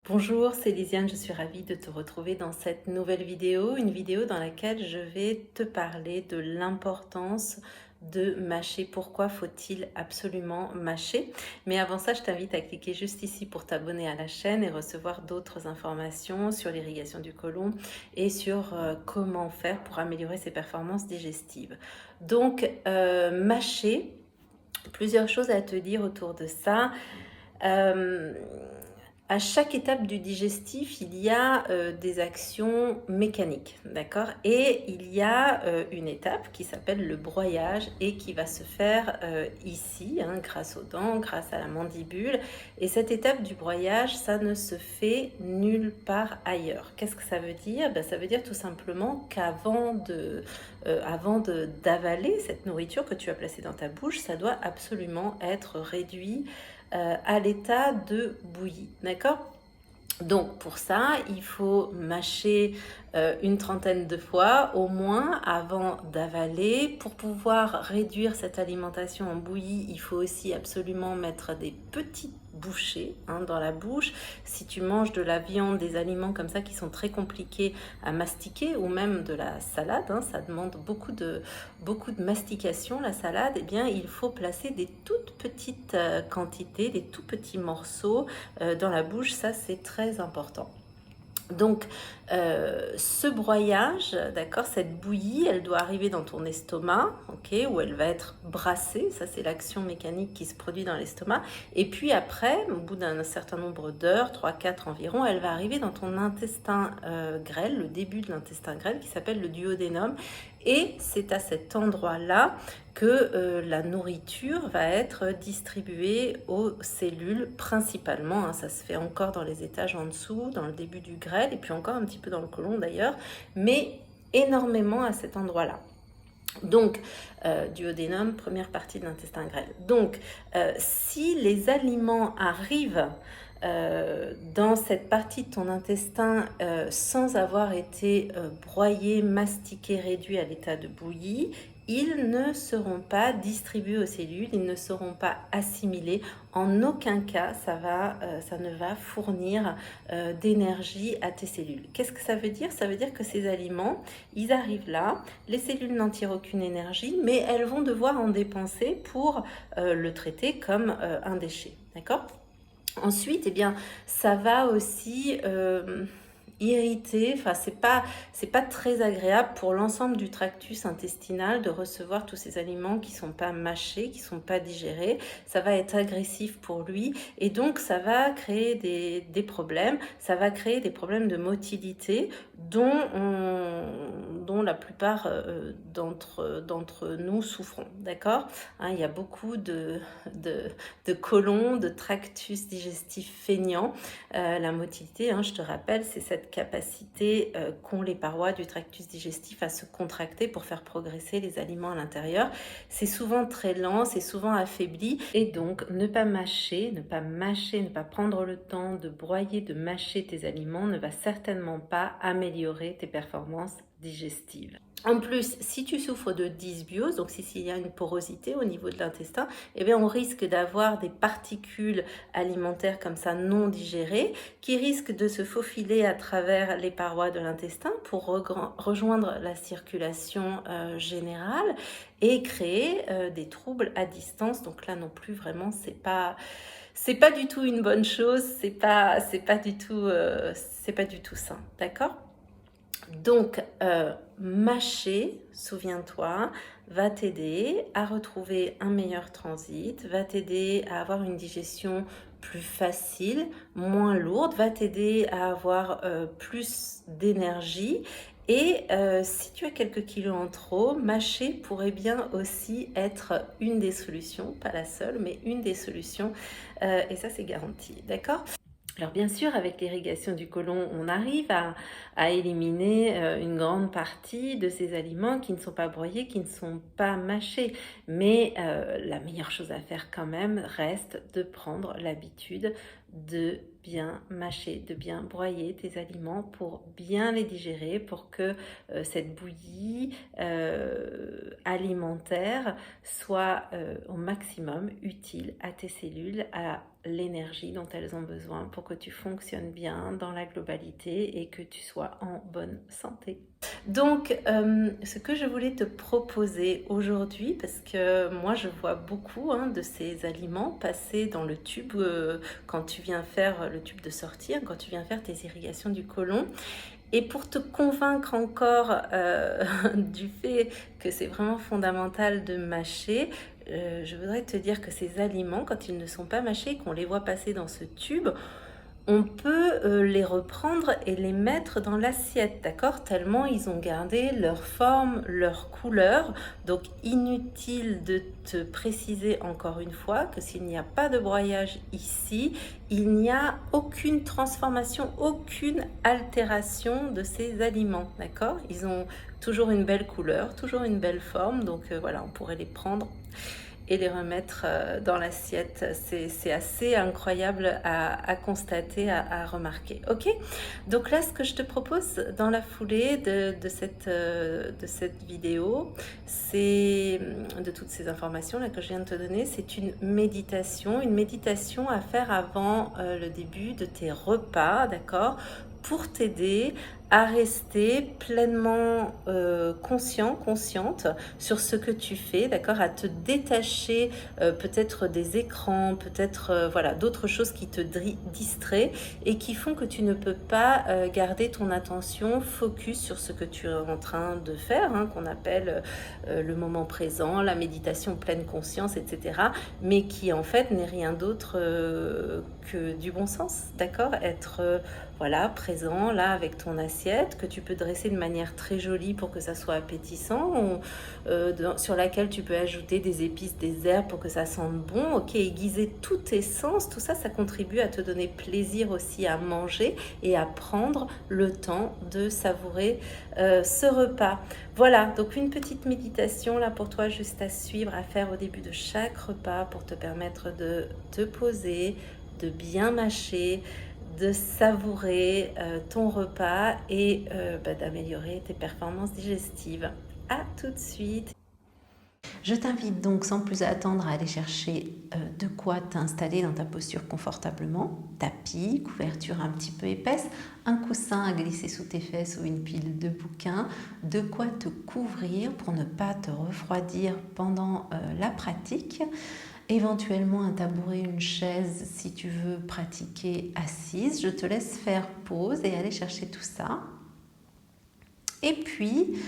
Bonjour, c'est Lisiane, je suis ravie de te retrouver dans cette nouvelle vidéo, une vidéo dans laquelle je vais te parler de l'importance de mâcher. Pourquoi faut-il absolument mâcher? Mais avant ça, je t'invite à cliquer juste ici pour t'abonner à la chaîne et recevoir d'autres informations sur l'irrigation du côlon et sur comment faire pour améliorer ses performances digestives. Donc, mâcher, plusieurs choses à te dire autour de ça. Euh, à chaque étape du digestif, il y a des actions mécaniques, d'accord? Et il y a une étape qui s'appelle le broyage et qui va se faire ici, hein, grâce aux dents, grâce à la mandibule. Et cette étape du broyage, ça ne se fait nulle part ailleurs. Qu'est-ce que ça veut dire? Ben, ça veut dire tout simplement qu'avant d'avaler cette nourriture que tu as placée dans ta bouche, ça doit absolument être réduit à l'état de bouillie, d'accord? Donc pour ça, il faut mâcher une trentaine de fois au moins avant d'avaler. Pour pouvoir réduire cette alimentation en bouillie, il faut aussi absolument mettre des petites bouchées dans la bouche. Si tu manges de la viande, des aliments comme ça qui sont très compliqués à mastiquer, ou même de la salade, ça demande beaucoup de mastication la salade, eh bien il faut placer des toutes petites quantités, des tout petits morceaux dans la bouche, ça c'est très important. Donc, ce broyage, d'accord, cette bouillie, elle doit arriver dans ton estomac, ok, où elle va être brassée. Ça, c'est l'action mécanique qui se produit dans l'estomac. Et puis après, au bout d'un certain nombre d'heures, 3-4 environ, elle va arriver dans ton intestin grêle, le début de l'intestin grêle, qui s'appelle le duodénum. Et c'est à cet endroit-là que la nourriture va être distribuée aux cellules principalement. Ça se fait encore dans les étages en dessous, dans le début du grêle, et puis encore un petit peu dans le côlon d'ailleurs, mais énormément à cet endroit-là. Donc, duodénum, première partie de l'intestin grêle. Donc, si les aliments arrivent dans cette partie de ton intestin sans avoir été broyés, mastiqués, réduits à l'état de bouillie, ils ne seront pas distribués aux cellules, ils ne seront pas assimilés. En aucun cas, ça ne va fournir d'énergie à tes cellules. Qu'est-ce que ça veut dire? Ça veut dire que ces aliments, ils arrivent là, les cellules n'en tirent aucune énergie, mais elles vont devoir en dépenser pour le traiter comme un déchet. D'accord? Ensuite, eh bien, ça va aussi irriter, enfin c'est pas très agréable pour l'ensemble du tractus intestinal de recevoir tous ces aliments qui sont pas mâchés, qui sont pas digérés. Ça va être agressif pour lui et donc ça va créer des problèmes. Ça va créer des problèmes de motilité dont la plupart d'entre nous souffrons, d'accord? Il y a beaucoup de côlon, de tractus digestif feignant. La motilité, je te rappelle, c'est cette capacité qu'ont les parois du tractus digestif à se contracter pour faire progresser les aliments à l'intérieur. C'est souvent très lent, c'est souvent affaibli et donc ne pas mâcher, ne pas prendre le temps de broyer, de mâcher tes aliments ne va certainement pas améliorer tes performances digestives. En plus, si tu souffres de dysbiose, donc s'il y a une porosité au niveau de l'intestin, eh bien on risque d'avoir des particules alimentaires comme ça non digérées qui risquent de se faufiler à travers les parois de l'intestin pour rejoindre la circulation générale et créer des troubles à distance. Donc là non plus, vraiment, c'est pas du tout une bonne chose, c'est pas du tout sain, d'accord? Donc, mâcher, souviens-toi, va t'aider à retrouver un meilleur transit, va t'aider à avoir une digestion plus facile, moins lourde, va t'aider à avoir plus d'énergie. Et si tu as quelques kilos en trop, mâcher pourrait bien aussi être une des solutions, pas la seule, mais une des solutions. Et ça, c'est garanti, d'accord? Alors bien sûr, avec l'irrigation du côlon, on arrive à éliminer une grande partie de ces aliments qui ne sont pas broyés, qui ne sont pas mâchés. Mais la meilleure chose à faire quand même reste de prendre l'habitude de bien mâcher, de bien broyer tes aliments pour bien les digérer, pour que cette bouillie alimentaire soit au maximum utile à tes cellules, à l'énergie dont elles ont besoin pour que tu fonctionnes bien dans la globalité et que tu sois en bonne santé. Donc, ce que je voulais te proposer aujourd'hui, parce que moi je vois beaucoup de ces aliments passer dans le tube quand tu viens faire le tube de sortie, quand tu viens faire tes irrigations du côlon. Et pour te convaincre encore du fait que c'est vraiment fondamental de mâcher, je voudrais te dire que ces aliments, quand ils ne sont pas mâchés, qu'on les voit passer dans ce tube, on peut les reprendre et les mettre dans l'assiette, d'accord? Tellement ils ont gardé leur forme, leur couleur. Donc inutile de te préciser encore une fois que s'il n'y a pas de broyage ici, il n'y a aucune transformation, aucune altération de ces aliments, d'accord? Ils ont toujours une belle couleur, toujours une belle forme, donc voilà, on pourrait les prendre et les remettre dans l'assiette. C'est assez incroyable à constater, à remarquer. Ok? Donc là, ce que je te propose dans la foulée de cette vidéo, c'est de toutes ces informations là que je viens de te donner, c'est une méditation à faire avant le début de tes repas, d'accord? Pour t'aider à rester pleinement consciente sur ce que tu fais, d'accord, à te détacher peut-être des écrans, peut-être voilà, d'autres choses qui te distraient et qui font que tu ne peux pas garder ton attention focus sur ce que tu es en train de faire, qu'on appelle le moment présent, la méditation pleine conscience, etc. Mais qui en fait n'est rien d'autre que du bon sens, d'accord? Être voilà, présent là avec ton assiette que tu peux dresser de manière très jolie pour que ça soit appétissant, sur laquelle tu peux ajouter des épices, des herbes pour que ça sente bon, ok, aiguiser tous tes sens, tout ça, ça contribue à te donner plaisir aussi à manger et à prendre le temps de savourer ce repas. Voilà, donc une petite méditation là pour toi juste à suivre, à faire au début de chaque repas pour te permettre de te poser, de bien mâcher, de savourer ton repas et d'améliorer tes performances digestives. À tout de suite. Je t'invite donc sans plus attendre à aller chercher de quoi t'installer dans ta posture confortablement, tapis, couverture un petit peu épaisse, un coussin à glisser sous tes fesses ou une pile de bouquins, de quoi te couvrir pour ne pas te refroidir pendant la pratique. Éventuellement un tabouret, une chaise si tu veux pratiquer assise. Je te laisse faire pause et aller chercher tout ça. Et puis,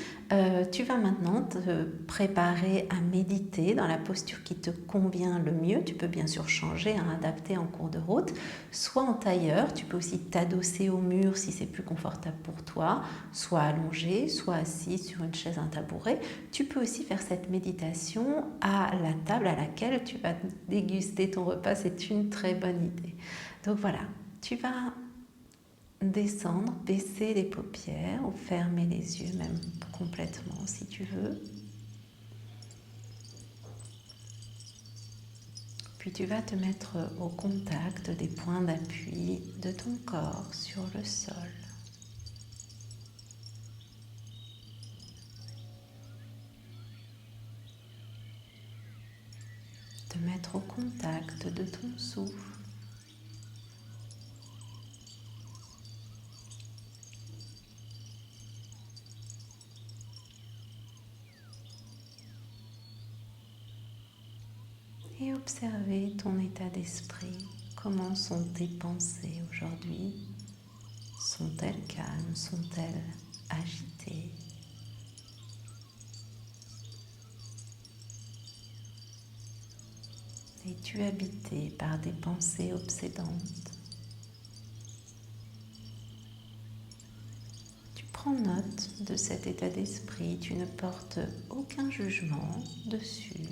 tu vas maintenant te préparer à méditer dans la posture qui te convient le mieux. Tu peux bien sûr changer, adapter en cours de route. Soit en tailleur, tu peux aussi t'adosser au mur si c'est plus confortable pour toi. Soit allongé, soit assis sur une chaise, un tabouret. Tu peux aussi faire cette méditation à la table à laquelle tu vas déguster ton repas. C'est une très bonne idée. Donc voilà, tu vas descendre, baisser les paupières ou fermer les yeux même complètement si tu veux. Puis tu vas te mettre au contact des points d'appui de ton corps sur le sol. Te mettre au contact de ton souffle. Et observer ton état d'esprit. Comment sont tes pensées aujourd'hui? Sont-elles calmes? Sont-elles agitées? Es-tu habité par des pensées obsédantes? Tu prends note de cet état d'esprit, tu ne portes aucun jugement dessus.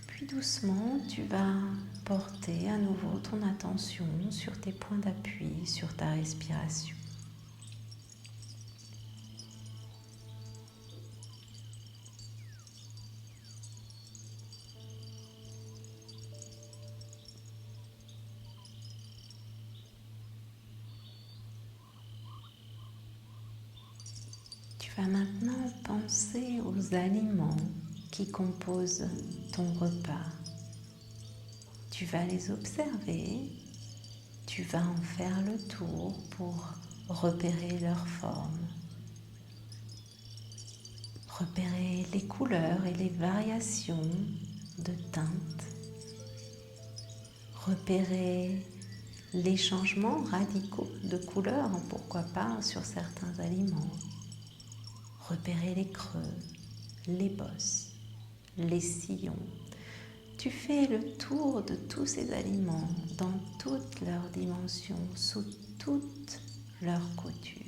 Puis doucement, tu vas porter à nouveau ton attention sur tes points d'appui, sur ta respiration. Tu vas maintenant penser aux aliments qui composent ton repas. Tu vas les observer, tu vas en faire le tour pour repérer leur forme, repérer les couleurs et les variations de teintes, repérer les changements radicaux de couleurs, pourquoi pas sur certains aliments, repérer les creux, les bosses, les sillons. Tu fais le tour de tous ces aliments dans toutes leurs dimensions, sous toutes leurs coutures.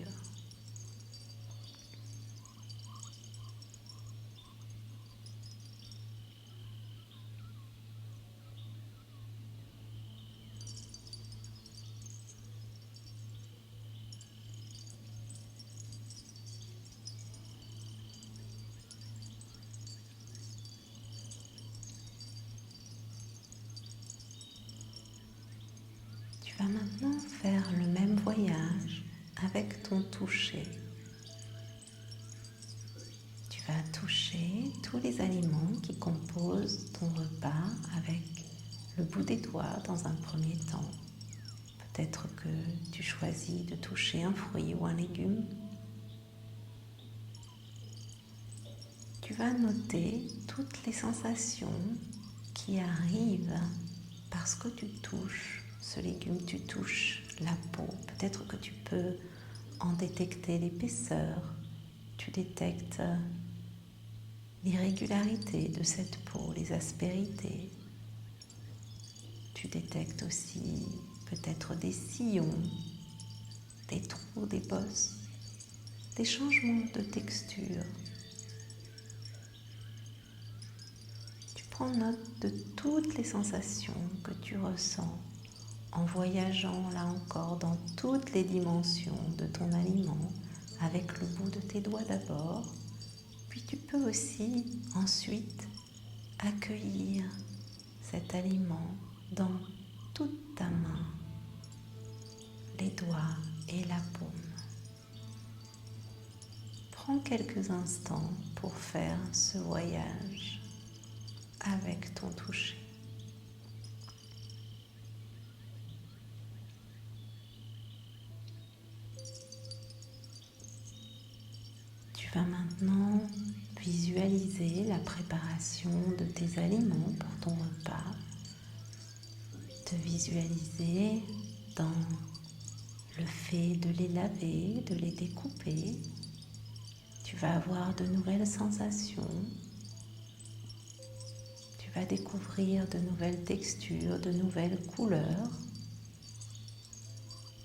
Tu vas maintenant faire le même voyage avec ton toucher. Tu vas toucher tous les aliments qui composent ton repas avec le bout des doigts dans un premier temps. Peut-être que tu choisis de toucher un fruit ou un légume. Tu vas noter toutes les sensations qui arrivent parce que tu touches ce légume, tu touches la peau. Peut-être que tu peux en détecter l'épaisseur, tu détectes l'irrégularité de cette peau, les aspérités. Tu détectes aussi peut-être des sillons, des trous, des bosses, des changements de texture. Tu prends note de toutes les sensations que tu ressens en voyageant là encore dans toutes les dimensions de ton aliment avec le bout de tes doigts d'abord. Puis tu peux aussi ensuite accueillir cet aliment dans toute ta main, les doigts et la paume. Prends quelques instants pour faire ce voyage avec ton toucher. Tu vas maintenant visualiser la préparation de tes aliments pour ton repas. Te visualiser dans le fait de les laver, de les découper. Tu vas avoir de nouvelles sensations. Tu vas découvrir de nouvelles textures, de nouvelles couleurs.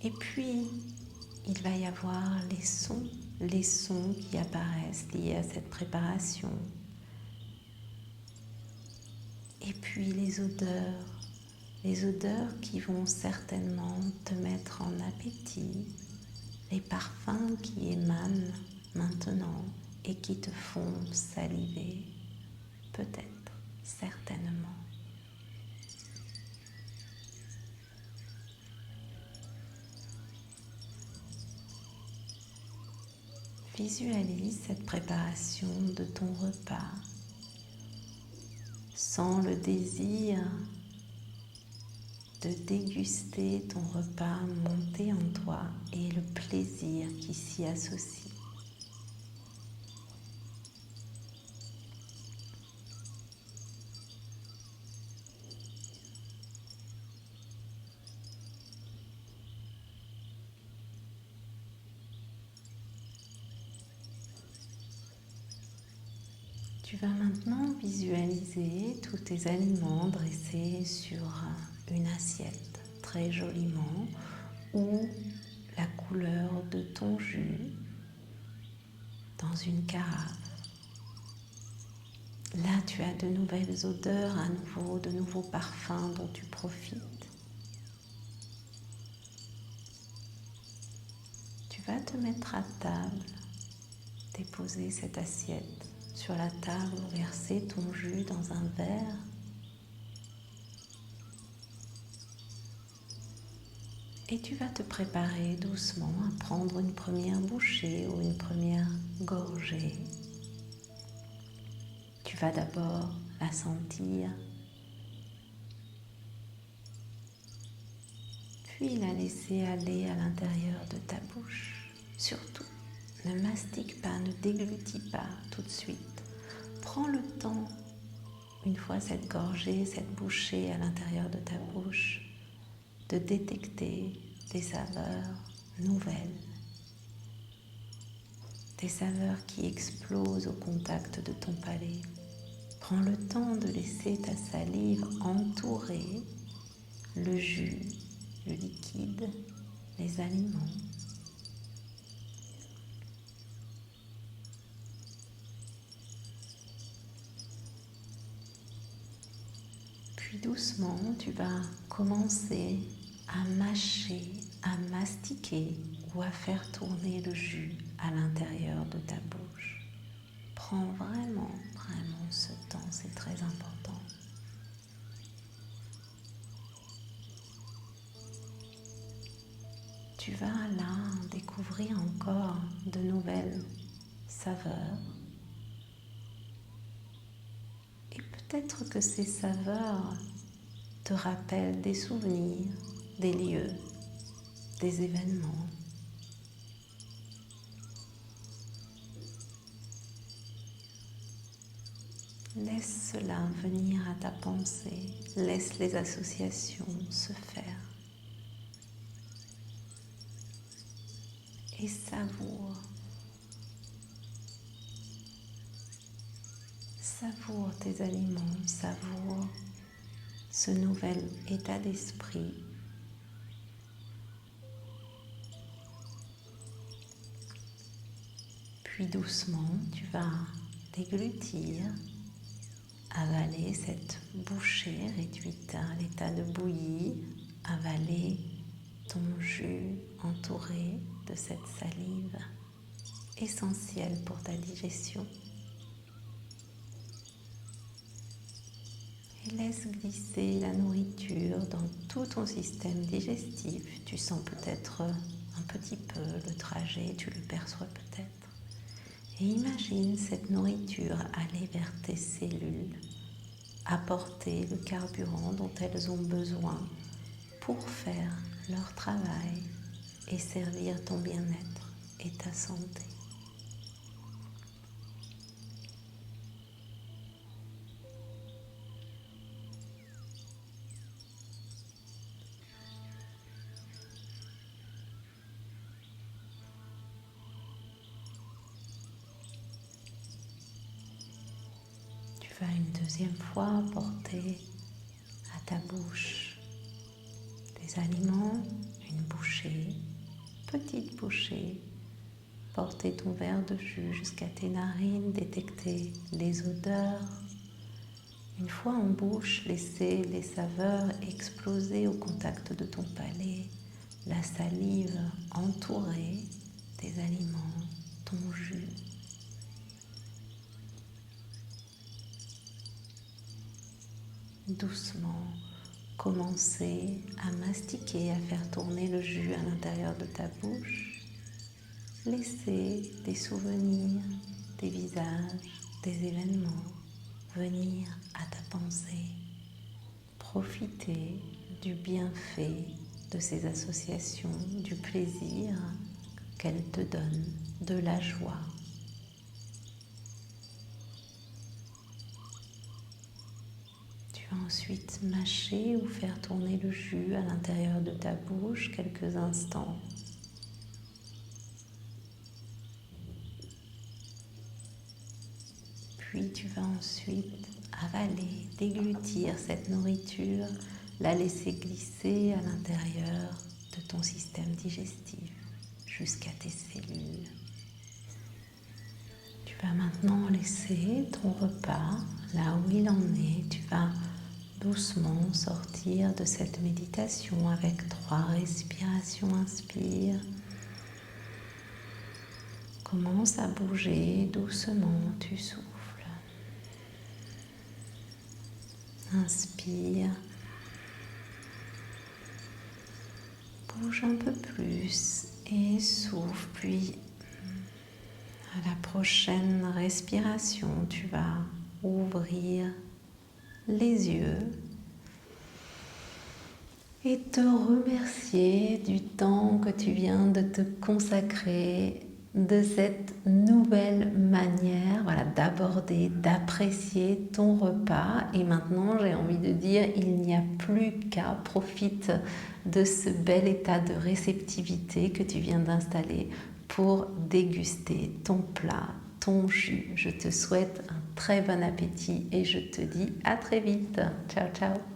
Et puis, il va y avoir les sons qui apparaissent liés à cette préparation. Et puis les odeurs qui vont certainement te mettre en appétit, les parfums qui émanent maintenant et qui te font saliver, peut-être, certainement. Visualise cette préparation de ton repas. Sens le désir de déguster ton repas monter en toi et le plaisir qui s'y associe. Tu vas maintenant visualiser tous tes aliments dressés sur une assiette très joliment ou la couleur de ton jus dans une carafe. Là, tu as de nouvelles odeurs à nouveau, de nouveaux parfums dont tu profites. Tu vas te mettre à table, déposer cette assiette sur la table, verser ton jus dans un verre Et tu vas te préparer doucement à prendre une première bouchée ou une première gorgée. Tu vas d'abord la sentir, puis la laisser aller à l'intérieur de ta bouche. Surtout, ne mastique pas, ne déglutis pas tout de suite. Prends le temps, une fois cette gorgée, cette bouchée à l'intérieur de ta bouche, de détecter des saveurs nouvelles, des saveurs qui explosent au contact de ton palais. Prends le temps de laisser ta salive entourer le jus, le liquide, les aliments. Puis doucement, tu vas commencer à mâcher, à mastiquer ou à faire tourner le jus à l'intérieur de ta bouche. Prends vraiment ce temps, c'est très important. Tu vas là découvrir encore de nouvelles saveurs. Et peut-être que ces saveurs te rappellent des souvenirs, des lieux, des événements. Laisse cela venir à ta pensée, laisse les associations se faire et savoure. Savoure tes aliments, savoure ce nouvel état d'esprit. Puis doucement, tu vas déglutir, avaler cette bouchée réduite à l'état de bouillie, avaler ton jus entouré de cette salive essentielle pour ta digestion. Et laisse glisser la nourriture dans tout ton système digestif. Tu sens peut-être un petit peu le trajet, tu le perçois peut-être. Et imagine cette nourriture aller vers tes cellules, apporter le carburant dont elles ont besoin pour faire leur travail et servir ton bien-être et ta santé. Tu vas une deuxième fois porter à ta bouche des aliments, une bouchée, petite bouchée. Porter ton verre de jus jusqu'à tes narines, détecter les odeurs. Une fois en bouche, laisser les saveurs exploser au contact de ton palais, la salive entourer tes aliments, ton jus. Doucement, commencer à mastiquer, à faire tourner le jus à l'intérieur de ta bouche. Laisser des souvenirs, des visages, des événements venir à ta pensée. Profiter du bienfait de ces associations, du plaisir qu'elles te donnent, de la joie. Tu vas ensuite mâcher ou faire tourner le jus à l'intérieur de ta bouche quelques instants. Puis tu vas ensuite avaler, déglutir cette nourriture, la laisser glisser à l'intérieur de ton système digestif jusqu'à tes cellules. Tu vas maintenant laisser ton repas là où il en est. Tu vas doucement sortir de cette méditation avec 3 respirations. Inspire. Commence à bouger doucement, tu souffles. Inspire. Bouge un peu plus et souffle, puis à la prochaine respiration, tu vas ouvrir les yeux et te remercier du temps que tu viens de te consacrer, de cette nouvelle manière, voilà, d'aborder, d'apprécier ton repas. Et maintenant, j'ai envie de dire, il n'y a plus qu'à profiter de ce bel état de réceptivité que tu viens d'installer pour déguster ton plat, ton jus. Je te souhaite un très bon appétit et je te dis à très vite. Ciao, ciao.